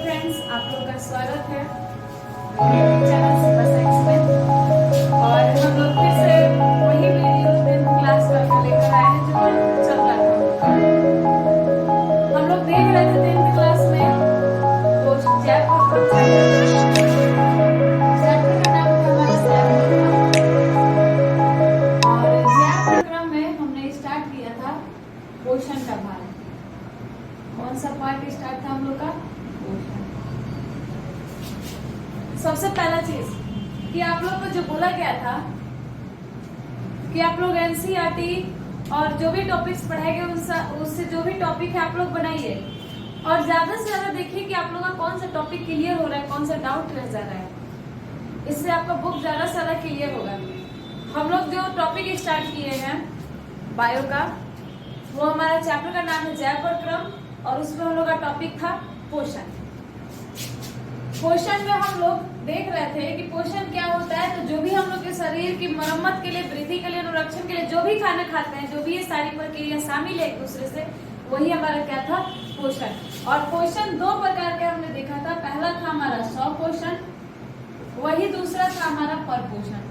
Friends, आप लोग का स्वागत है चैनल सुपर साइंस में। और हम लोग फिर से वही वीडियो 10th क्लास का लेकर आए हैं जो चल रहा था हम लोग देख रहे थे 10th क्लास में चैप्टर का नाम था हमारा जैव। और जैव क्रम में हमने स्टार्ट किया था पोषण का भाग। कौन सा पार्ट स्टार्ट था हम लोग का? पोषण। सबसे पहला चीज कि आप लोग को जो बोला गया था कि आप लोग एनसीईआरटी और जो भी टॉपिक्स पढ़ाए गए उससे जो भी टॉपिक है आप लोग बनाइए और ज्यादा से ज्यादा देखिए कि आप लोग का कौन सा टॉपिक क्लियर हो रहा है, कौन सा डाउट रह जा रहा है। इससे आपका बुक ज्यादा से ज्यादा क्लियर होगा। हम लोग जो टॉपिक स्टार्ट किए हैं बायो का, वो हमारा चैप्टर का नाम है जैव क्रम और उसमें हम लोग का टॉपिक था पोषण। पोषण में हम लोग देख रहे थे कि पोषण क्या होता है। तो जो भी हम लोग के शरीर की मरम्मत के लिए, वृद्धि के लिए, अनुरक्षण के लिए जो भी खाना खाते हैं, जो भी ये सारी प्रक्रिया शामिल है एक दूसरे से, वही हमारा क्या था? पोषण। और पोषण दो प्रकार के हमने देखा था। पहला था हमारा स्वपोषण, वही दूसरा था हमारा परपोषण।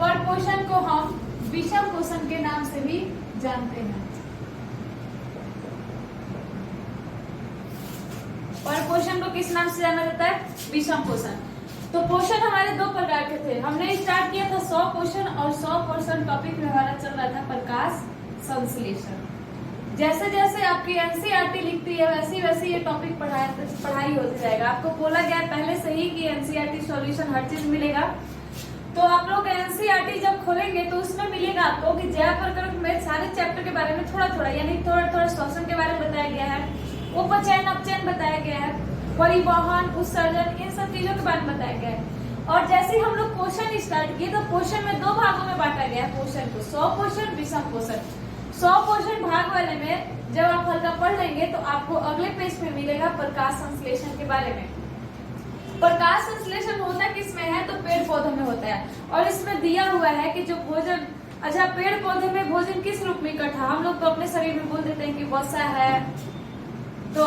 परपोषण को हम विषम पोषण के नाम से भी जानते हैं। परपोषण को किस नाम से जाना जाता है? विषम पोषण। तो पोषण हमारे दो प्रकार के थे। हमने स्टार्ट किया था स्वपोषण और स्वपोषण टॉपिक में हमारा चल रहा था प्रकाश संश्लेषण। जैसे जैसे आपकी एनसीईआरटी लिखती है वैसे वैसे ये टॉपिक पढ़ाई होती जाएगा। आपको बोला गया पहले से ही कि एनसीईआरटी सॉल्यूशन हर चीज मिलेगा। तो आप लोग एनसीईआरटी जब खोलेंगे तो उसमें मिलेगा आपको कि जैव प्रक्रम में सारे चैप्टर के बारे में थोड़ा थोड़ा यानी थोड़ा थोड़ा श्वसन के बारे में बताया गया है, उपचयन अपचयन बताया गया है, परिवहन, उत्सर्जन, इन सब चीजों के बारे में बताया गया है। और जैसे हम लोग पोषण स्टार्ट किए तो पोषण में दो भागों में बांटा गया है पोषण को, स्वपोषण, विषम पोषण। स्वपोषण भाग वाले में जब आप हल्का पढ़ लेंगे तो आपको अगले पेज में मिलेगा प्रकाश संश्लेषण के बारे में। प्रकाश संश्लेषण होता किसमें है? तो पेड़ पौधों में होता है। और इसमें दिया हुआ है कि जो भोजन, अच्छा पेड़ पौधे में भोजन किस रूप में इकट्ठा, हम लोग तो अपने शरीर में बोल देते हैं कि वसा है, तो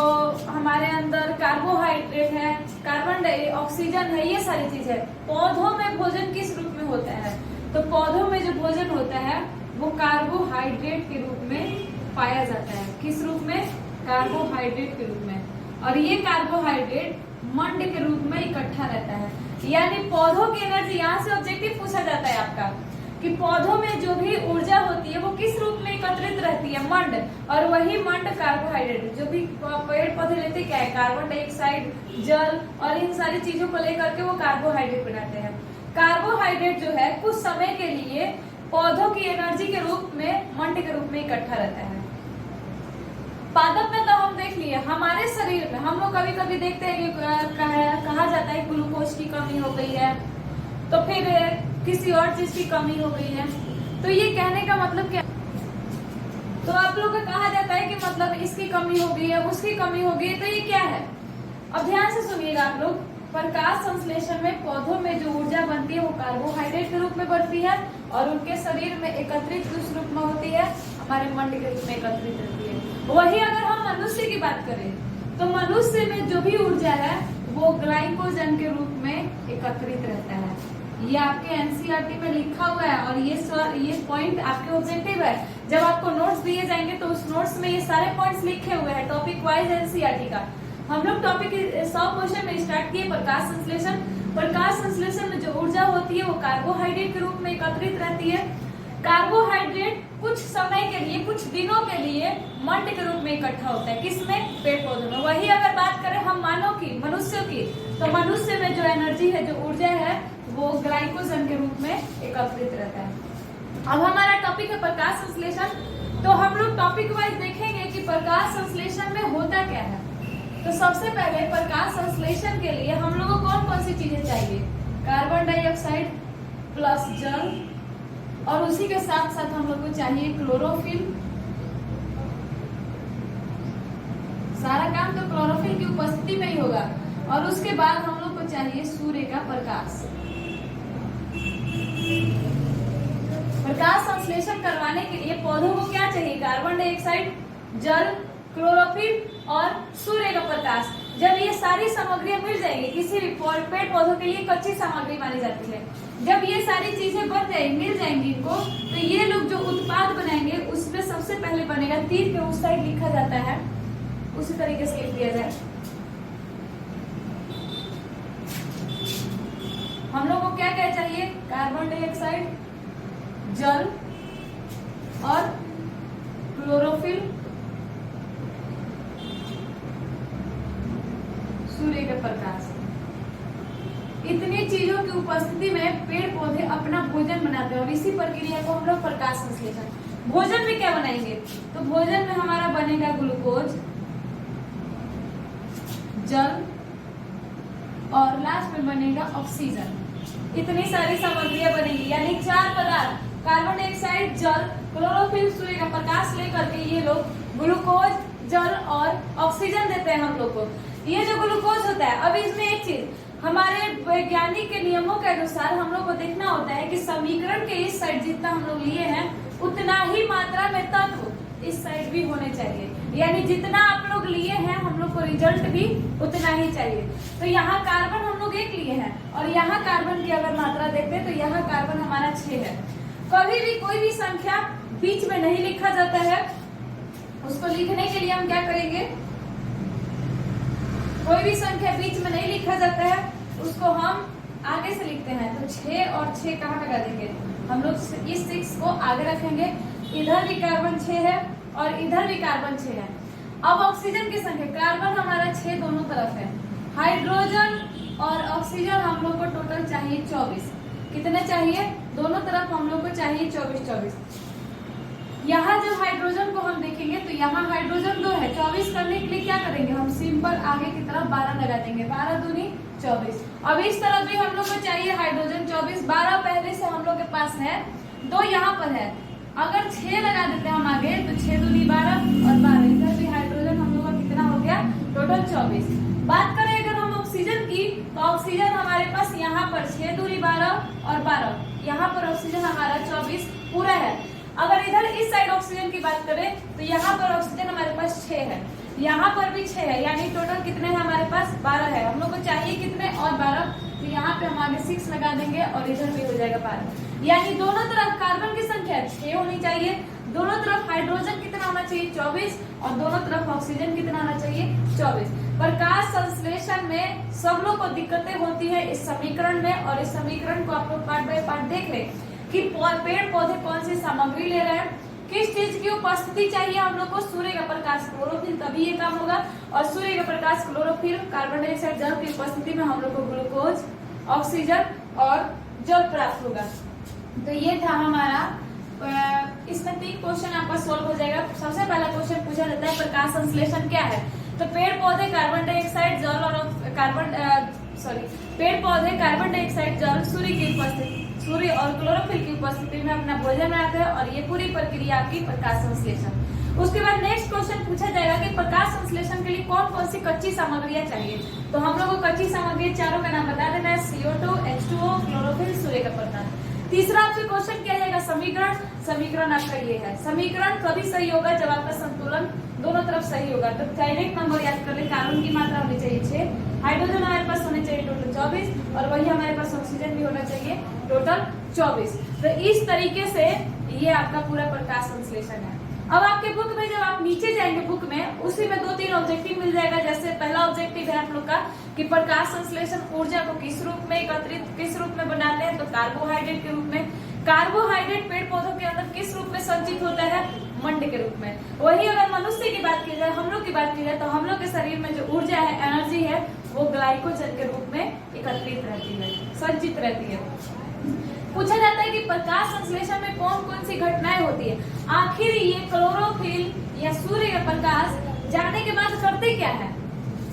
हमारे अंदर कार्बोहाइड्रेट है, कार्बन डाइऑक्साइड, ऑक्सीजन है, ये सारी चीज है। पौधों में भोजन किस रूप में होता है? तो पौधों में जो भोजन होता है वो कार्बोहाइड्रेट के रूप में पाया जाता है। किस रूप में? कार्बोहाइड्रेट के रूप में। और ये कार्बोहाइड्रेट मंड के रूप में इकट्ठा रहता है। यानी पौधों की एनर्जी, यहाँ से ऑब्जेक्टिव पूछा जाता है आपका कि पौधों में जो भी ऊर्जा होती है वो किस रूप में एकत्रित रहती है? मंड। और वही मंड कार्बोहाइड्रेट, जो भी पेड़ पौधे लेते क्या है? कार्बन डाइऑक्साइड, जल और इन सारी चीजों को लेकर के वो कार्बोहाइड्रेट बनाते हैं। कार्बोहाइड्रेट जो है कुछ समय के लिए पौधों की एनर्जी के रूप में, मंड के रूप में इकट्ठा रहता है। पादप में तो हम देख लिए हमारे शरीर में हम लोग कभी कभी देखते हैं कि कहा जाता है ग्लूकोज की कमी हो गई है, तो फिर किसी और चीज की कमी हो गई है। तो ये कहने का मतलब क्या? तो आप लोग को कहा जाता है कि मतलब इसकी कमी हो गई है, उसकी कमी हो गई है, तो ये क्या है? अब ध्यान से सुनिएगा आप लोग। प्रकाश संश्लेषण में पौधों में जो ऊर्जा बनती है वो कार्बोहाइड्रेट के रूप में बनती है और उनके शरीर में एकत्रित किस रूप में होती है? हमारे मंड के रूप में एकत्रित रहती है। वही अगर हम मनुष्य की बात करें तो मनुष्य में जो भी ऊर्जा है वो ग्लाइकोजन के रूप में एकत्रित रहता है। ये आपके एनसीईआरटी में लिखा हुआ है और ये पॉइंट आपके ऑब्जेक्टिव है। जब आपको नोट्स दिए जाएंगे तो उस नोट्स में ये सारे पॉइंट्स लिखे हुए हैं टॉपिक वाइज एनसीईआरटी का। हम लोग टॉपिक स्वपोषण में स्टार्ट किए प्रकाश संश्लेषण। प्रकाश संश्लेषण में जो ऊर्जा होती है वो कार्बोहाइड्रेट के रूप में एकत्रित रहती है। कार्बोहाइड्रेट कुछ समय के लिए, कुछ दिनों के लिए मंड के रूप में इकट्ठा होता है। किसमें? पेड़ पौधों में। वही अगर बात करें हम मानव की, मनुष्यों की, तो मनुष्य में जो एनर्जी है, जो ऊर्जा है, वो ग्लाइकोजन के रूप में एकत्रित रहता है। अब हमारा टॉपिक है प्रकाश संश्लेषण। तो हम लोग टॉपिक वाइज देखेंगे कि प्रकाश संश्लेषण में होता क्या है। तो सबसे पहले प्रकाश संश्लेषण के लिए हम लोगों को कौन कौन सी चीजें चाहिए? कार्बन डाइऑक्साइड प्लस जल, और उसी के साथ साथ हम लोग को चाहिए क्लोरोफिल। सारा काम तो क्लोरोफिल की उपस्थिति में ही होगा। और उसके बाद हम लोग को चाहिए सूर्य का प्रकाश। प्रकाश संश्लेषण करवाने के लिए पौधों को क्या चाहिए? कार्बन डाइऑक्साइड, जल, क्लोरोफिल और सूर्य का प्रकाश। जब ये सारी सामग्रियां मिल जाएंगी, किसी भी पेड़ पौधों के लिए कच्ची सामग्री मानी जाती है, जब ये सारी चीजें बन जाएंगी, मिल जाएंगी इनको, तो ये लोग जो उत्पाद बनाएंगे उसमें सबसे पहले बनेगा, तीर के उस साइड लिखा जाता है, उसी तरीके से लिख दिया जाए। हम लोग को क्या क्या चाहिए? कार्बन डाइऑक्साइड, जल और क्लोरोफिल, सूर्य का प्रकाश। इतनी चीजों की उपस्थिति में पेड़ पौधे अपना भोजन बनाते हैं और इसी प्रक्रिया को हम लोग प्रकाश संश्लेषण। भोजन में क्या बनाएंगे? तो भोजन में हमारा बनेगा ग्लूकोज, जल और लास्ट में बनेगा ऑक्सीजन। इतनी सारी सामग्रियां बनेगी, यानी 4 पदार्थ, कार्बन डाइऑक्साइड, जल, क्लोरोफिल, सूर्य का प्रकाश लेकर के ये लोग ग्लूकोज, जल और ऑक्सीजन देते हैं हम लोग को। ये जो ग्लूकोज होता है, अब इसमें एक चीज, हमारे वैज्ञानिक के नियमों के अनुसार हम लोग को देखना होता है कि समीकरण के इस साइड जितना हम लोग लिए हैं उतना ही मात्रा में तत्व इस साइड भी होने चाहिए, यानी जितना आप लोग लिए हैं हम लोग को रिजल्ट भी उतना ही चाहिए। तो यहाँ कार्बन हम लोग 1 लिए हैं और यहाँ कार्बन की अगर मात्रा देखते हैं तो यहाँ कार्बन हमारा 6 है। कभी भी कोई भी संख्या बीच में नहीं लिखा जाता है, उसको लिखने के लिए हम क्या करेंगे? कोई भी संख्या बीच में नहीं लिखा जाता है, उसको हम आगे से लिखते हैं। तो 6 और 6 कहाँ लगा देंगे? हम लोग इस 6 को आगे रखेंगे, इधर भी कार्बन 6 है और इधर भी कार्बन 6 है। अब ऑक्सीजन की संख्या, कार्बन हमारा 6 दोनों तरफ है, हाइड्रोजन और ऑक्सीजन हम लोग को टोटल चाहिए 24। कितने चाहिए? दोनों तरफ हम लोग को चाहिए 24। यहाँ जब हाइड्रोजन को हम देखेंगे तो यहाँ हाइड्रोजन 2 है, 24 करने के लिए क्या करेंगे? हम सिंपल आगे की तरफ 12 लगा देंगे, 12 दूनी 24। अब इस तरफ भी हम लोग को चाहिए हाइड्रोजन 24, 12 पहले से हम लोग के पास है, 2 यहाँ पर है, अगर 6 लगा देते हैं हम आगे तो 6 दूनी 12 और 12, इधर भी हाइड्रोजन हम लोग का कितना हो गया? टोटल 24। बात करें अगर हम ऑक्सीजन की, तो ऑक्सीजन हमारे पास यहाँ पर 6 दूनी 12 और 12, यहाँ पर ऑक्सीजन हमारा 24 पूरा है। अगर इधर इस साइड ऑक्सीजन की बात करें तो यहाँ पर ऑक्सीजन हमारे पास 6 है, यहाँ पर भी 6 है, यानी टोटल कितने हैं हमारे पास? 12 है। हम लोग को चाहिए कितने? और 12, तो यहाँ पे हम आगे 6 लगा देंगे और इधर भी हो जाएगा 12। यानी दोनों तरफ कार्बन की संख्या 6 होनी चाहिए, दोनों तरफ हाइड्रोजन कितना होना चाहिए? 24, और दोनों तरफ ऑक्सीजन कितना होना चाहिए? 24। प्रकाश संश्लेषण में सब लोग को दिक्कतें होती है इस समीकरण में, और इस समीकरण को आप लोग पार्ट बाय पार्ट देख ले कि पेड़ पौधे कौन सी सामग्री ले रहे हैं, किस चीज की उपस्थिति चाहिए हम लोग को? सूर्य का प्रकाश, क्लोरोफिल, तभी ये काम होगा। और सूर्य का प्रकाश, क्लोरोफिल, कार्बन डाइऑक्साइड, जल की उपस्थिति में हम लोग को ग्लूकोज, ऑक्सीजन और जल प्राप्त होगा। तो ये था हमारा, इसमें 3 क्वेश्चन आपका सोल्व हो जाएगा। सबसे पहला क्वेश्चन पूछा जाता है प्रकाश संश्लेषण क्या है? तो पेड़ पौधे कार्बन डाइऑक्साइड, जल और पेड़ पौधे कार्बन डाइऑक्साइड, जल, सूर्य और क्लोरोफिल की उपस्थिति में अपना भोजन बनाते हैं, और ये पूरी प्रक्रिया आपकी प्रकाश संश्लेषण। उसके बाद नेक्स्ट क्वेश्चन पूछा जाएगा कि प्रकाश संश्लेषण के लिए कौन कौन सी कच्ची सामग्रियां चाहिए? तो हम लोग को कच्ची सामग्री चारों का नाम बता देना है, CO2, H2O, क्लोरोफिल, सूर्य का प्रकाश। तीसरा आपसे क्वेश्चन किया जाएगा समीकरण। समीकरण आपका ये है, समीकरण तभी सही होगा जब आपका संतुलन दोनों तरफ सही होगा। तो डायरेक्ट नंबर याद कर ले, कार्बन की मात्रा होनी चाहिए 6, हाइड्रोजन हमारे पास होने चाहिए टोटल 24, और वही हमारे पास ऑक्सीजन भी होना चाहिए टोटल 24। तो इस तरीके से ये आपका पूरा प्रकाश संश्लेषण है। अब आपके बुक में जब आप नीचे जाएंगे बुक में, उसी में 2-3 ऑब्जेक्टिव मिल जाएगा। जैसे पहला ऑब्जेक्टिव है आप लोग का कि प्रकाश संश्लेषण ऊर्जा को किस रूप में एकत्रित, किस रूप में बनाते हैं? तो कार्बोहाइड्रेट के रूप में। कार्बोहाइड्रेट पेड़ पौधों के अंदर किस रूप में संचित होता है? मंड के रूप में। वही अगर मनुष्य की बात की जाए, हम लोग की बात की जाए, तो हम लोग के शरीर में जो ऊर्जा है, एनर्जी है, वो ग्लाइकोजन के रूप में एकत्रित रहती है, संचित रहती है। पूछा जाता है कि प्रकाश संश्लेषण में कौन कौन सी घटनाएं होती है? आखिर ये क्लोरोफिल या सूर्य का प्रकाश जाने के बाद करते क्या है?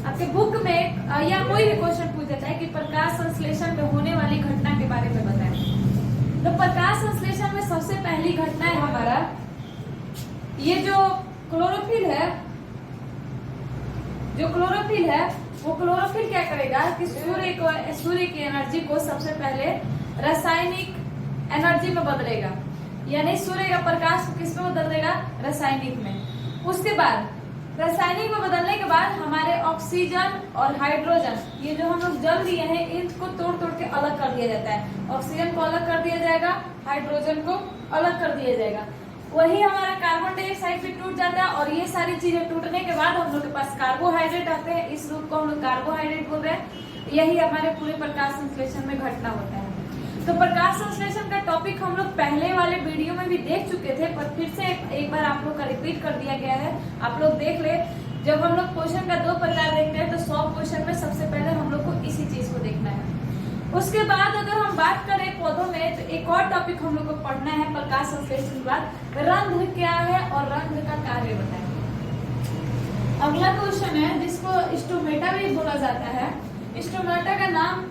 आपके बुक में या कोई भी क्वेश्चन पूछ जाता है कि प्रकाश संश्लेषण में होने वाली घटना के बारे में बताएं। तो प्रकाश संश्लेषण में सबसे पहली घटना है हमारा, ये जो क्लोरोफिल है, वो क्लोरोफिल क्या करेगा कि सूर्य की एनर्जी को सबसे पहले रासायनिक एनर्जी में बदलेगा, यानी सूर्य का प्रकाश किस में बदल देगा? रासायनिक में। उसके बाद रासायनिक में बदलने के बाद हमारे ऑक्सीजन और हाइड्रोजन, ये जो हम लोग जल दिए हैं, इनको तोड़ तोड़ के अलग कर दिया जाता है। ऑक्सीजन को अलग कर दिया जाएगा, हाइड्रोजन को अलग कर दिया जाएगा। वही हमारा कार्बन डाइऑक्साइड भी टूट जाता है और ये सारी चीजें टूटने के बाद हम लोग के पास कार्बोहाइड्रेट आते हैं। इस रूप को हम लोग कार्बोहाइड्रेट बोल रहे हैं। यही हमारे पूरे प्रकाश संश्लेषण में घटना होता है। तो प्रकाश संश्लेषण का टॉपिक हम लोग पहले वाले वीडियो में भी देख चुके थे, पर फिर से एक बार आप लोग का रिपीट कर दिया गया है। आप लोग देख ले, जब हम लोग क्वेश्चन का 2 प्रकार देखते हैं तो 100 क्वेश्चन में सबसे पहले हम लोग को इसी चीज को देखना है। उसके बाद अगर हम बात करें पौधों में, तो एक और टॉपिक हम लोग को पढ़ना है प्रकाश संश्लेषण के बाद, रंध्र क्या है और रंध्र का कार्य बताएंगे। अगला क्वेश्चन है जिसको स्टोमेटा भी बोला जाता है। स्टोमेटा का नाम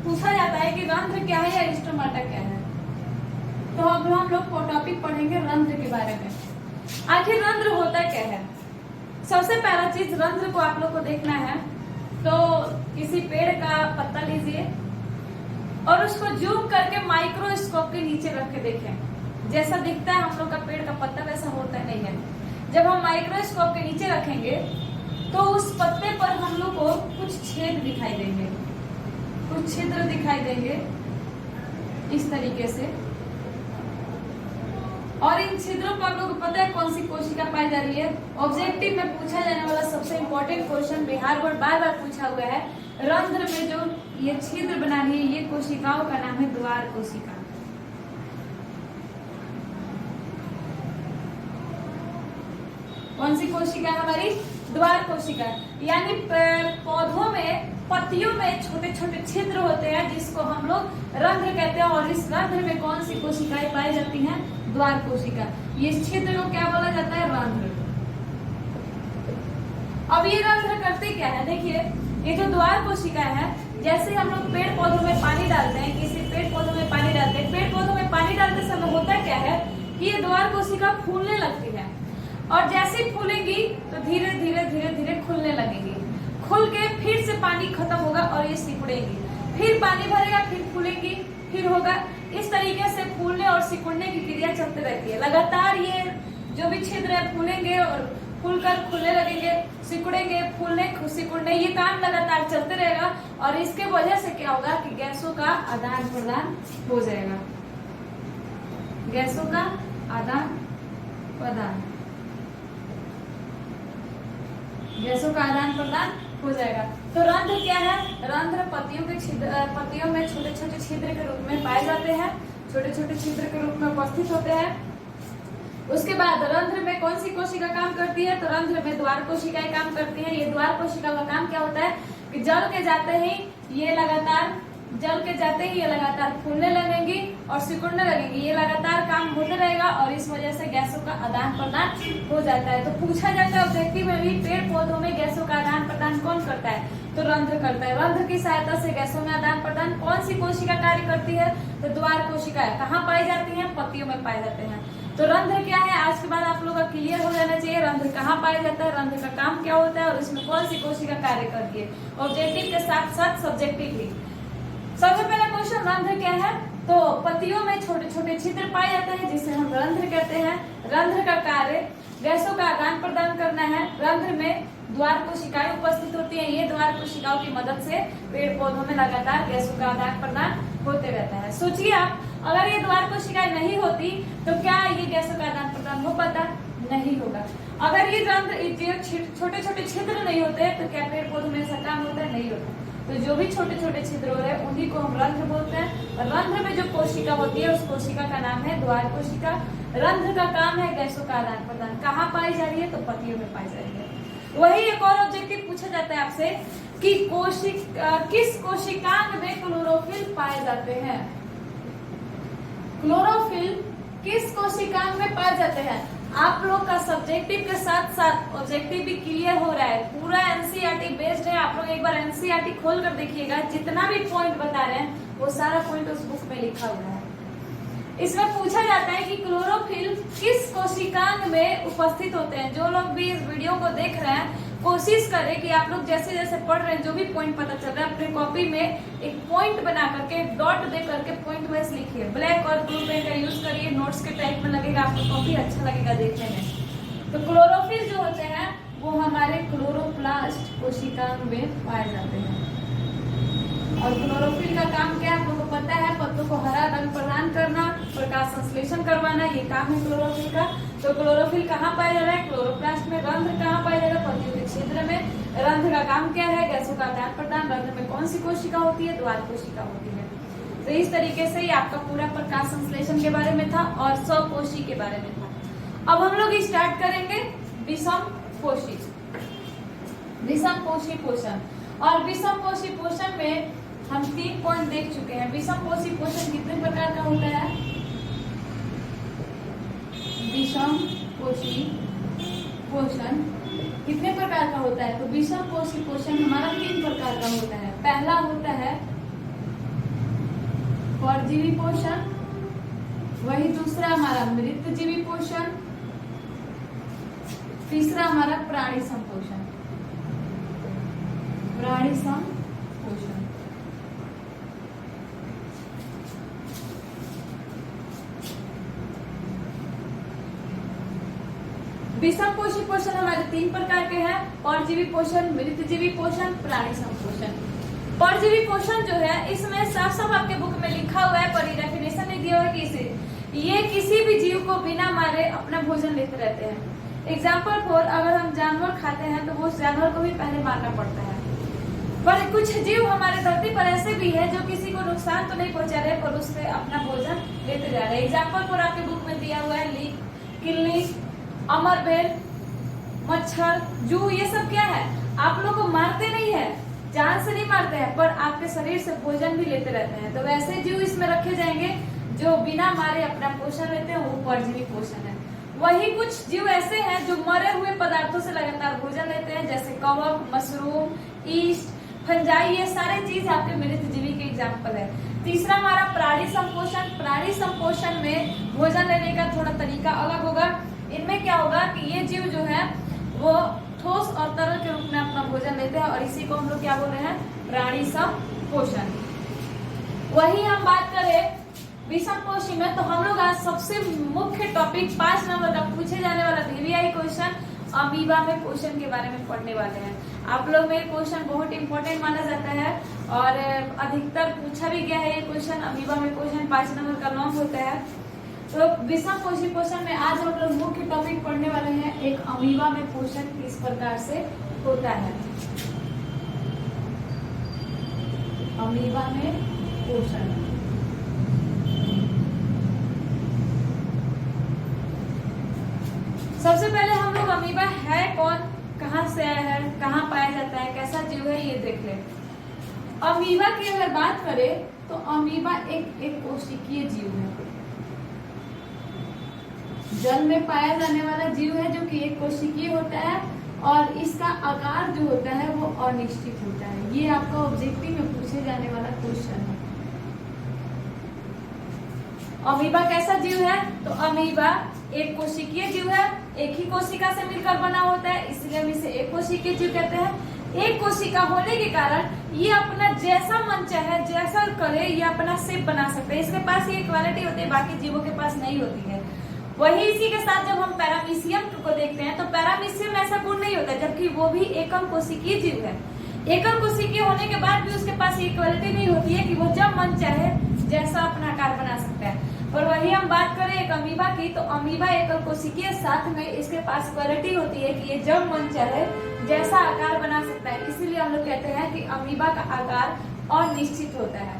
पूछा जाता है कि रंध्र क्या है या स्टोमेटा क्या है। तो अब हम लोग टॉपिक पढ़ेंगे रंध्र के बारे में। आखिर रंध्र होता क्या है? सबसे पहला चीज रंध्र को आप लोग को देखना है। तो किसी पेड़ का पत्ता लीजिए और उसको जूम करके माइक्रोस्कोप के नीचे रख के देखें। जैसा दिखता है हम लोग का पेड़ का पत्ता वैसा होता नहीं है। जब हम माइक्रोस्कोप के नीचे रखेंगे तो उस पत्ते पर हम लोग को कुछ छेद दिखाई देंगे, कुछ छिद्र दिखाई देंगे इस तरीके से। और इन छिद्रों पर आप लोग को पता है कौन सी कोशिका पाई जा रही है। ऑब्जेक्टिव में पूछा जाने वाला सबसे इम्पोर्टेंट क्वेश्चन, बिहार बोर्ड बार बार पूछा हुआ है। रंध्र में जो ये छिद्र बना रही है, ये कोशिकाओं का नाम है द्वार कोशिका। कौन सी कोशिका है हमारी? द्वार कोशिका। यानी पौधों में, पत्तियों में छोटे छोटे छिद्र होते हैं जिसको हम लोग रंध्र कहते हैं। और इस रंध्र में कौन सी कोशिकाएं पाई जाती हैं? द्वार कोशिका। ये छिद्र को क्या बोला जाता है? रंध्र। अब ये रंध्र करते क्या है? देखिए, ये जो द्वार कोशिका है, जैसे हम लोग पेड़ पौधों में पानी डालते हैं, किसी पेड़ पौधों में पानी डालते हैं, पेड़ पौधों में पानी डालते समय होता क्या है कि ये द्वार कोशिका फूलने लगती है। और जैसे ही फूलेंगी तो धीरे धीरे धीरे धीरे खुलने लगेगी। खुल के फिर से पानी खत्म होगा और ये सिकुड़ेंगी, फिर पानी भरेगा, फिर फूलेंगी, फिर होगा। इस तरीके से फूलने और सिकुड़ने की क्रिया चलती रहती है। लगातार ये जो भी छिद्र है फूलेंगे और फूलकर खुलने लगेंगे, सिकुड़ेंगे, फूलने सिकुड़ने, ये काम लगातार चलते रहेगा। और इसके वजह से क्या होगा कि गैसों का आदान प्रदान हो जाएगा। गैसों का आदान प्रदान, गैसों का आदान प्रदान हो जाएगा। तो रंध्र क्या है? रंध्र पत्तियों में छोटे छोटे छिद्र के रूप में पाए जाते हैं, छोटे छोटे छिद्र के रूप में उपस्थित होते हैं। उसके बाद रंध्र में कौन सी कोशिका काम करती है? तो रंध्र में द्वार कोशिकाएं काम करती है। ये द्वार कोशिका का काम क्या होता है कि जल के जाते ही ये लगातार फूलने लगेंगी और सिकुड़ने लगेंगी। ये लगातार काम होते रहेगा और इस वजह से गैसों का आदान प्रदान हो जाता है। तो पूछा जाता है ऑब्जेक्टिव में भी, पेड़ पौधों में गैसों का आदान प्रदान कौन करता है? तो रंध्र करता है। रंध्र की सहायता से गैसों में आदान प्रदान कौन सी कोशिका कार्य करती है? तो द्वार कोशिका। कहाँ पाई जाती है? पत्तियों में पाए जाते हैं। तो रंध्र क्या है? आज के बाद आप लोगों का क्लियर हो जाना चाहिए। रंध्र कहाँ पाया जाता है, रंध्र का काम क्या होता है और इसमें कौन सी कोशिका कार्य करती है। ऑब्जेक्टिव के साथ साथ सब्जेक्टिव भी। सबसे पहला क्वेश्चन, रंध्र क्या है? तो पत्तियों में छोटे छोटे छिद्र पाए जाते हैं जिसे हम रंध्र कहते हैं। रंध्र का कार्य गैसों का आदान प्रदान करना है। रंध्र में द्वार कोशिकाएं उपस्थित होती हैं। ये द्वार कोशिकाओं की मदद से पेड़ पौधों में लगातार गैसों का आदान प्रदान होते रहता है। सोचिए आप, अगर ये द्वार कोशिकाएं नहीं होती तो क्या ये गैसों का आदान प्रदान हो पाता? नहीं होगा। अगर ये रंध्र, छोटे छोटे छिद्र नहीं होते तो क्या पेड़ पौधों में ऐसा काम होता है? नहीं होता। तो जो भी छोटे छोटे छिद्र हो रहे हैं उन्हीं को हम रंध्र बोलते हैं। और रंध्र में जो कोशिका होती है उस कोशिका का नाम है द्वार कोशिका। रंध्र का काम है गैसों का आदान प्रदान। कहाँ पाई जा रही है? तो पत्तियों में पाई जा रही है। वही एक और ऑब्जेक्टिव पूछा जाता है आपसे कि किस कोशिकांग में क्लोरोफिल पाए जाते हैं? क्लोरोफिल किस कोशिकांग में पाए जाते हैं? आप लोग का सब्जेक्टिव के साथ साथ ऑब्जेक्टिव भी क्लियर हो रहा है। पूरा एनसीईआरटी बेस्ड है। आप लोग एक बार एनसीईआरटी खोल कर देखिएगा, जितना भी पॉइंट बता रहे हैं वो सारा पॉइंट उस बुक में लिखा हुआ है। इसमें पूछा जाता है कि क्लोरोफिल किस कोशिकांग में उपस्थित होते हैं। जो लोग भी इस वीडियो को देख रहे हैं, कोशिश करें कि आप लोग जैसे जैसे पढ़ रहे हैं, जो भी पॉइंट पता चल रहा है, अपने कॉपी में एक पॉइंट बना करके, डॉट दे करके पॉइंट वाइज लिखिए। ब्लैक और ब्लू पेन का यूज करिए, नोट्स के टाइप में लगेगा, आपको काफी अच्छा लगेगा देखने में। तो क्लोरोफिल जो होते हैं वो हमारे क्लोरोप्लास्ट कोशिकाओं में पाए जाते हैं। और क्लोरोफिल का काम क्या है आपको पता है, पत्तों को हरा रंग प्रदान करना, प्रकाश संश्लेषण करवाना, ये काम है क्लोरोफिल का। तो क्लोरोफिल कहाँ पाया जा रहा है, क्लोरोप्लास्ट में। रंध्र कहाँ पाया जा रहा है, प्रतियोगिक क्षेत्र में। रंध्र का काम क्या है, गैसों का आदान प्रदान। रंध्र में कौन सी कोशिका होती है, द्वार कोशिका होती है। तो इस तरीके से ही आपका पूरा प्रकाश संश्लेषण के बारे में था और स्वकोशी के बारे में था। अब हम लोग स्टार्ट करेंगे विषम पोषी पोषण। और विषम पोषी पोषण में हम 3 पॉइंट देख चुके हैं। विषम पोषी पोषण कितने प्रकार का होता है, विषम पोषी पोषण कितने प्रकार का होता है। तो विषम पोषी पोषण हमारा 3 प्रकार का होता है। पहला होता है परजीवी पोषण, वही दूसरा हमारा मृतजीवी पोषण, तीसरा हमारा प्राणी संपोषण। प्राणी संपोषण विषम पोषी पोषण हमारे 3 प्रकार के हैं, परजीवी पोषण, मृतजीवी पोषण, प्राणी संपोषण। परजीवी पोषण जो है इसमें साफ साफ आपके बुक में लिखा हुआ है, पर डेफिनेशन नहीं दिया हुआ है कि ये किसी भी जीव को बिना मारे अपना भोजन लेते रहते हैं। एग्जाम्पल फॉर, अगर हम जानवर खाते हैं तो वो जानवर को भी पहले मारना पड़ता है। पर कुछ जीव हमारे धरती पर ऐसे भी है जो किसी को नुकसान तो नहीं पहुंचा रहे पर उससे अपना भोजन लेते जा रहे हैं। एग्जाम्पल फॉर आपके बुक में दिया हुआ है लीक, किल्ली, अमरबेल, मच्छर, जू, ये सब क्या है, आप लोग को मारते नहीं है, जान से नहीं मारते हैं, पर आपके शरीर से भोजन भी लेते रहते हैं। तो वैसे जीव इसमें रखे जाएंगे जो बिना मारे अपना पोषण लेते हैं, वो परजीवी पोषण है। वही कुछ जीव ऐसे हैं जो मरे हुए पदार्थों से लगातार भोजन लेते हैं, जैसे कवक, मशरूम, ईस्ट, फंजाई, ये सारे चीज आपके मृतजीवी के एग्जाम्पल है। तीसरा हमारा प्राणी संपोषण। प्राणी संपोषण में भोजन लेने का थोड़ा तरीका अलग होगा। इनमें क्या होगा कि ये जीव जो है वो ठोस और तरल के रूप में अपना भोजन लेते हैं और इसी को हम लोग क्या बोल रहे हैं, प्राणी संपोषण। वही हम बात करें विषम पोषी में, तो हम लोग आज सबसे मुख्य टॉपिक 5 नंबर का पूछे जाने वाला VVI क्वेश्चन अमीबा में पोषण के बारे में पढ़ने वाले हैं। आप लोग में क्वेश्चन बहुत इंपॉर्टेंट माना जाता है और अधिकतर पूछा भी गया है ये क्वेश्चन। अमीबा में पोषण 5 नंबर का लॉन्ग होता है। तो विषम पोषी पोषण में आज हम लोग मुख्य टॉपिक पढ़ने वाले हैं, एक अमीबा में पोषण किस प्रकार से होता है। अमीबा में पोषण सबसे पहले हम लोग अमीबा है कौन, कहाँ से आया है, कहाँ पाया जाता है, कैसा जीव है, ये देख ले। अमीबा की अगर बात करें तो अमीबा एक कोशिकीय जीव है, जल में पाया जाने वाला जीव है जो कि एक कोशिकीय होता है और इसका आकार जो होता है वो अनिश्चित होता है। ये आपका ऑब्जेक्टिव में पूछे जाने वाला क्वेश्चन है। अमीबा कैसा जीव है, तो अमीबा एक कोशिकीय जीव है, एक ही कोशिका से मिलकर बना होता है, इसलिए हम इसे एक कोशिकीय जीव कहते हैं। एक कोशिका होने के कारण ये अपना जैसा मन चाहे जैसा करे ये अपना शेप बना सकता है। इसके पास ये क्वालिटी होती है, बाकी जीवों के पास नहीं होती है। वही इसी के साथ जब हम पैरामीशियम को देखते हैं तो पैरामीशियम ऐसा गुण नहीं होता, जबकि वो भी एकल कोशिकीय जीव है। एकल कोशिकीय होने के बाद भी उसके पास ये क्वालिटी नहीं होती है कि वो जब मन चाहे जैसा अपना आकार बना सकता है। और वही हम बात करें एक अमीबा की, तो अमीबा एकल कोशिकीय साथ में इसके पास क्वालिटी होती है कि ये जब मन चाहे जैसा आकार बना सकता है, इसीलिए हम लोग कहते हैं कि अमीबा का आकार अनिश्चित होता है।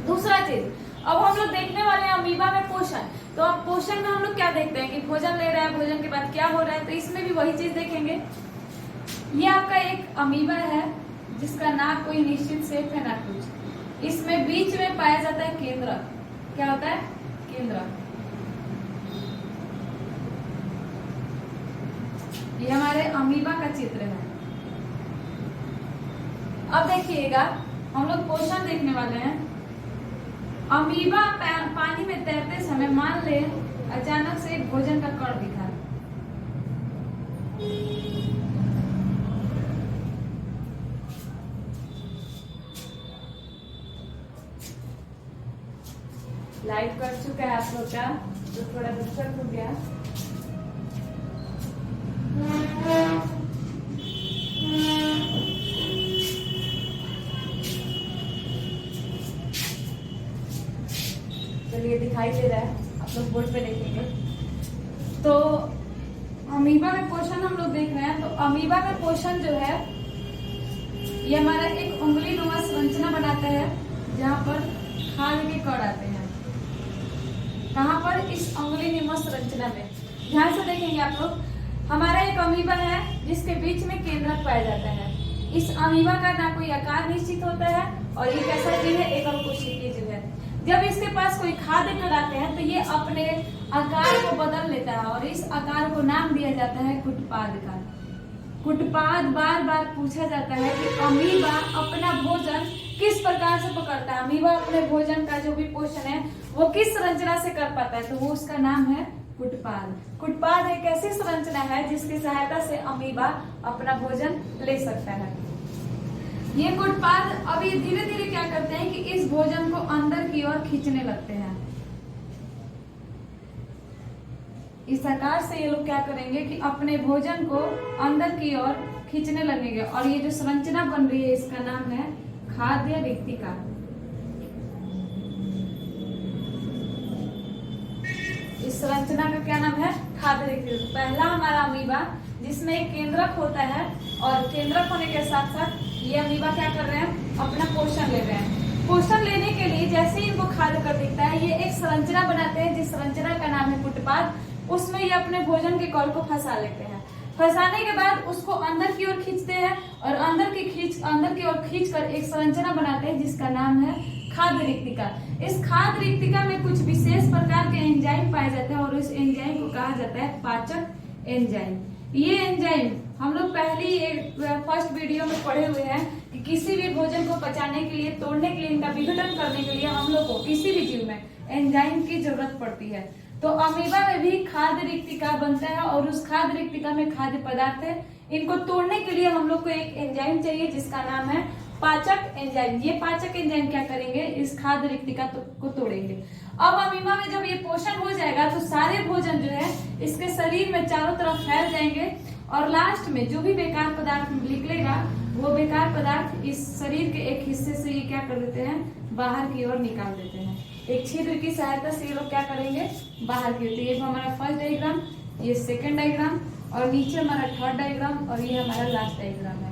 दूसरा चीज, अब हम लोग देखने वाले हैं अमीबा में पोषण। तो अब पोषण में हम लोग क्या देखते हैं कि भोजन ले रहा है, भोजन के बाद क्या हो रहा है, तो इसमें भी वही चीज देखेंगे। ये आपका एक अमीबा है जिसका ना कोई निश्चित शेप है ना कुछ। इसमें बीच में पाया जाता है केंद्र। क्या होता है, केंद्र। ये हमारे अमीबा का चित्र है। अब देखिएगा हम लोग पोषण देखने वाले हैं। अमीबा पानी में तैरते समय मान ले अचानक से एक भोजन का कण दिखा, लाइट कट चुका है आप लोग का, तो थोड़ा डिस्टर्ब हो गया। दिखाई दे रहा है, आप लोग बोर्ड पे देखेंगे। तो अमीबा में पोषण हम लोग देख रहे हैं। तो अमीबा में पोषण जो है ये हमारा एक उंगली नुमा संरचना बनाता है जहाँ पर खाद्य के कण आते हैं। कहाँ पर? इस उंगली नुमा संरचना में। ध्यान से देखेंगे आप लोग। हमारा एक अमीबा है जिसके बीच में केंद्रक पाया जाता है। इस अमीबा का ना कोई आकार निश्चित होता है और ये कैसा जीव है? एकल कोशिकीय जीव है। जब इसके पास कोई खाद्य कण आते हैं तो ये अपने आकार को बदल लेता है और इस आकार को नाम दिया जाता है कुटपाद का। कुटपाद बार बार पूछा जाता है कि अमीबा अपना भोजन किस प्रकार से पकड़ता है। अमीबा अपने भोजन का जो भी पोषण है वो किस संरचना से कर पाता है, तो वो उसका नाम है कुटपाद। कुटपाद एक ऐसी संरचना है जिसकी सहायता से अमीबा अपना भोजन ले सकता है। ये कुटपाद अब ये धीरे धीरे क्या करते हैं कि इस भोजन को अंदर की ओर खींचने लगते हैं। इस आकार से ये लोग क्या करेंगे कि अपने भोजन को अंदर की ओर खींचने लगेंगे और ये जो संरचना बन रही है इसका नाम है खाद्य रिक्तिका। इस संरचना का क्या नाम है? खाद्य रिक्तिका। पहला हमारा अमीबा जिसमें एक केंद्रक होता है और केंद्रक होने के साथ साथ ये अमीबा क्या कर रहे हैं? अपना पोषण ले रहे हैं। पोषण लेने के लिए जैसे ही इनको खाद्य कर दिखता है ये एक संरचना बनाते हैं जिस संरचना का नाम है कुटपाद। उसमें ये अपने भोजन के कण को फंसा लेते हैं। फंसाने के बाद उसको अंदर की ओर खींचते हैं और अंदर की ओर खींचकर एक संरचना बनाते हैं जिसका नाम है खाद्य रिक्तिका। इस खाद्य रिक्तिका में कुछ विशेष प्रकार के एंजाइम पाए जाते हैं और इस एंजाइम को कहा जाता है पाचक एंजाइम। ये एंजाइम हम लोग पहली फर्स्ट वीडियो में पढ़े हुए हैं कि किसी भी भोजन को पचाने के लिए, तोड़ने के लिए, इनका विघटन करने के लिए हम लोग को किसी भी जीव में एंजाइम की जरूरत पड़ती है। तो अमीबा में भी खाद्य रिक्तिका बनता है और उस खाद्य रिक्तिका में खाद्य पदार्थ है। इनको तोड़ने के लिए हम लोग को एक एंजाइम चाहिए जिसका नाम है पाचक एंजाइम। ये पाचक एंजाइम क्या करेंगे? इस खाद्य रिक्तिका को तोड़ेंगे। अब अमीबा में जब ये पोषण हो जाएगा तो सारे भोजन जो है इसके शरीर में चारों तरफ फैल जाएंगे और लास्ट में जो भी बेकार पदार्थ निकलेगा वो बेकार पदार्थ इस शरीर के एक हिस्से से ये क्या कर देते हैं? बाहर की ओर निकाल देते हैं। एक छिद्र की सहायता से ये लोग क्या करेंगे? बाहर की ओर। तो ये हमारा फर्स्ट डायग्राम, ये सेकंड डायग्राम और नीचे हमारा थर्ड डायग्राम और ये हमारा लास्ट डायग्राम है।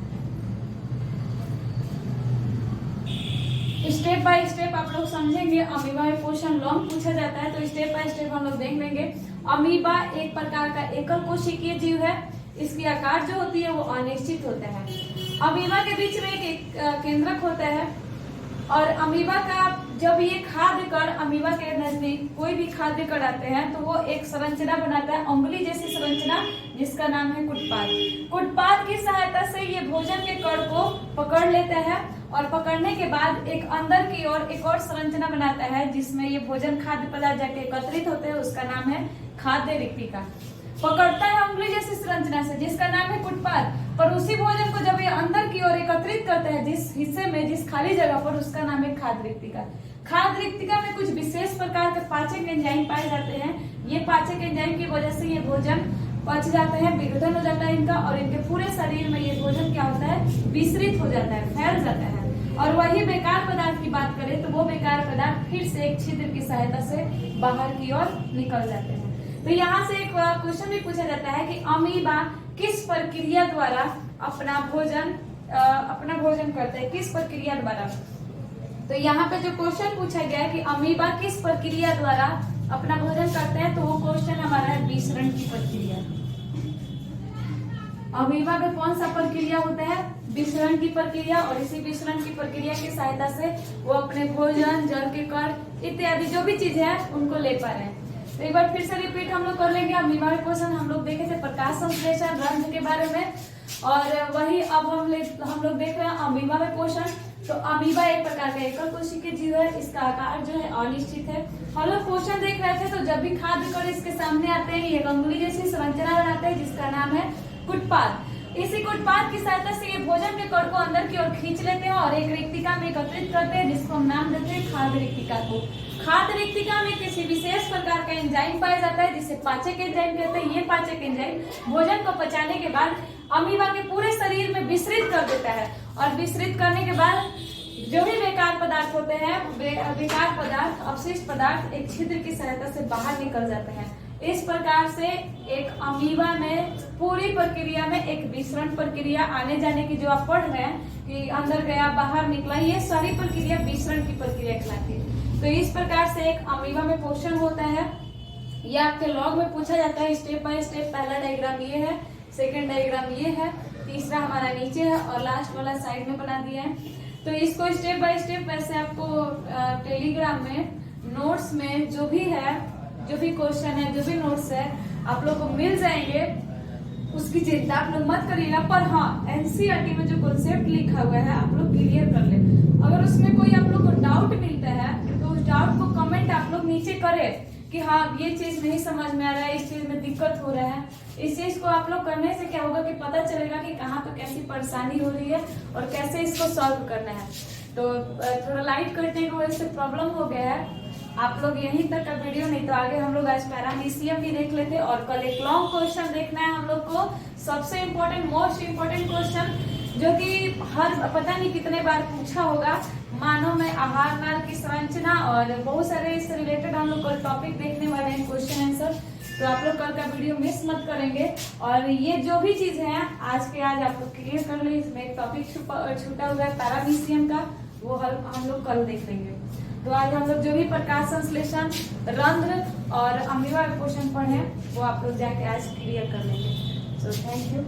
स्टेप बाय स्टेप आप लोग समझेंगे। अमीबा में पोषण लॉन्ग पूछा जाता है तो स्टेप बाय स्टेप हम लोग देख लेंगे। अमीबा एक प्रकार का एकल कोशिकीय जीव है। इसकी आकार जो होती है वो अनिश्चित होता है। अमीबा के बीच में एक केंद्रक होता है और अमीबा का जब ये खाद्य कण अमीबा के नजदीक कोई भी खाद्य कण आते हैं तो वो एक संरचना बनाता है, उंगली जैसी संरचना जिसका नाम है कुटपाद। कुटपाद की सहायता से ये भोजन के कण को पकड़ लेता है और पकड़ने के बाद एक अंदर की ओर एक और संरचना बनाता है जिसमें ये भोजन खाद्य पदार्थ जाके एकत्रित होते हैं, उसका नाम है खाद्य रिक्तिका। पकड़ता है उंगली जैसी संरचना से जिसका नाम है कुटपाद, पर उसी भोजन को जब ये अंदर की ओर एकत्रित करता है जिस हिस्से में, जिस खाली जगह पर, उसका नाम है खाद्य रिक्तिका। खाद्य रिक्तिका में कुछ विशेष प्रकार के पाचक एंजाइम पाए जाते हैं। ये पाचक एंजाइम की वजह से ये भोजन पच जाते हैं, विघटन हो जाता है इनका और इनके पूरे शरीर में ये भोजन क्या होता है? विस्तृत हो जाता है, फैल जाता है। और वही बेकार पदार्थ की बात करें तो वो बेकार पदार्थ फिर से एक छिद्र की सहायता से बाहर की ओर निकल जाते हैं। तो यहाँ से एक क्वेश्चन भी पूछा जाता है कि अमीबा किस प्रक्रिया द्वारा अपना भोजन करते हैं, किस प्रक्रिया द्वारा? तो यहाँ पे जो क्वेश्चन पूछा गया है कि अमीबा किस प्रक्रिया द्वारा अपना भोजन करते हैं, तो वो क्वेश्चन हमारा है विसरण की प्रक्रिया। अमीबा में कौन सा प्रक्रिया होता है? विसरण की प्रक्रिया। और इसी विसरण की प्रक्रिया की सहायता से वो अपने भोजन, जल के कण इत्यादि जो भी चीजें हैं उनको ले पा रहे हैं। तो एक बार फिर से रिपीट हम लोग कर लेंगे। अमीबा में क्वेश्चन हम लोग देखे थे प्रकाश संश्लेषण, रंध्र के बारे में, और वही अब हम लोग देख रहे हैं अमीबा में पोषण। तो अमीबा एक प्रकार का एकल कोशिकीय जीव है। इसका आकार जो है अनिश्चित है। हम लोग पोषण देख रहे थे तो जब भी खाद्य कण इसके सामने आते हैं ये अंगुली जैसी संरचना बनाते हैं जिसका नाम है कुटपाद। इसी कुटपाद की सहायता से ये भोजन के कण को अंदर की ओर खींच लेते हैं और एक रिक्तिका में एकत्रित करते हैं जिसको हम नाम देते हैं खाद्य रिक्तिका को। खाद्य रिक्तिका में किसी विशेष प्रकार का एंजाइम पाया जाता है जिसे पाचक एंजाइम कहते हैं। ये पाचक एंजाइम भोजन को पचाने के बाद अमीबा के पूरे शरीर में विस्तृत कर देता है और विस्तृत करने के बाद जो भी बेकार पदार्थ होते हैं, बेकार पदार्थ, अवशिष्ट पदार्थ एक छिद्र की सहायता से बाहर निकल जाते हैं। इस प्रकार से एक अमीबा में पूरी प्रक्रिया में एक विसरण प्रक्रिया, आने जाने की जो आप पढ़ रहे हैं कि अंदर गया बाहर निकला, ये सारी प्रक्रिया विसरण की प्रक्रिया कहलाती है। तो इस प्रकार से एक अमीबा में पोषण होता है। ये आपके लॉग में पूछा जाता है स्टेप बाय स्टेप। पहला डायग्राम ये है, सेकंड डायग्राम ये है, तीसरा हमारा नीचे है और लास्ट वाला साइड में बना दिया है। तो इसको स्टेप बाय स्टेप वैसे आपको टेलीग्राम में नोट्स में जो भी है, जो भी क्वेश्चन है, जो भी नोट्स है, आप लोग को मिल जाएंगे। उसकी चिंता आप लोग मत करिएगा। पर हाँ, एनसीईआरटी में जो कॉन्सेप्ट लिखा हुआ है आप लोग क्लियर कर ले। अगर उसमें कोई आप लोग को डाउट मिलता है तो उस डाउट को कमेंट आप लोग नीचे करें कि हाँ ये चीज नहीं समझ में आ रहा है, इस चीज में दिक्कत हो रहा है। इस चीज को आप लोग करने से क्या होगा कि पता चलेगा कि कहाँ पे कैसी परेशानी हो रही है और कैसे इसको सॉल्व करना है। तो थोड़ा लाइट करने की वजह से प्रॉब्लम हो गया है। आप लोग यहीं तक का वीडियो, नहीं तो आगे हम लोग आज पैरामीशियम भी देख लेते और कल एक लॉन्ग क्वेश्चन देखना है हम लोग को। सबसे इम्पोर्टेंट, मोस्ट इम्पोर्टेंट क्वेश्चन जो कि हर पता नहीं कितने बार पूछा होगा, मानव में आहार नाल की संरचना और बहुत सारे इससे रिलेटेड हम लोग कल टॉपिक देखने वाले हैं, क्वेश्चन आंसर। तो आप लोग कल का वीडियो मिस मत करेंगे। और ये जो भी चीज है आज के आज आप लोग क्लियर कर ले। इसमें एक टॉपिक छूटा हुआ है पैरामीशियम का, वो हम लोग कल देख लेंगे। तो आज हम लोग जो भी प्रकाश संश्लेषण, रंध्र और अमीबा क्वेश्चन पढ़े वो आप लोग जाके आज क्लियर कर लेंगे। So thank you.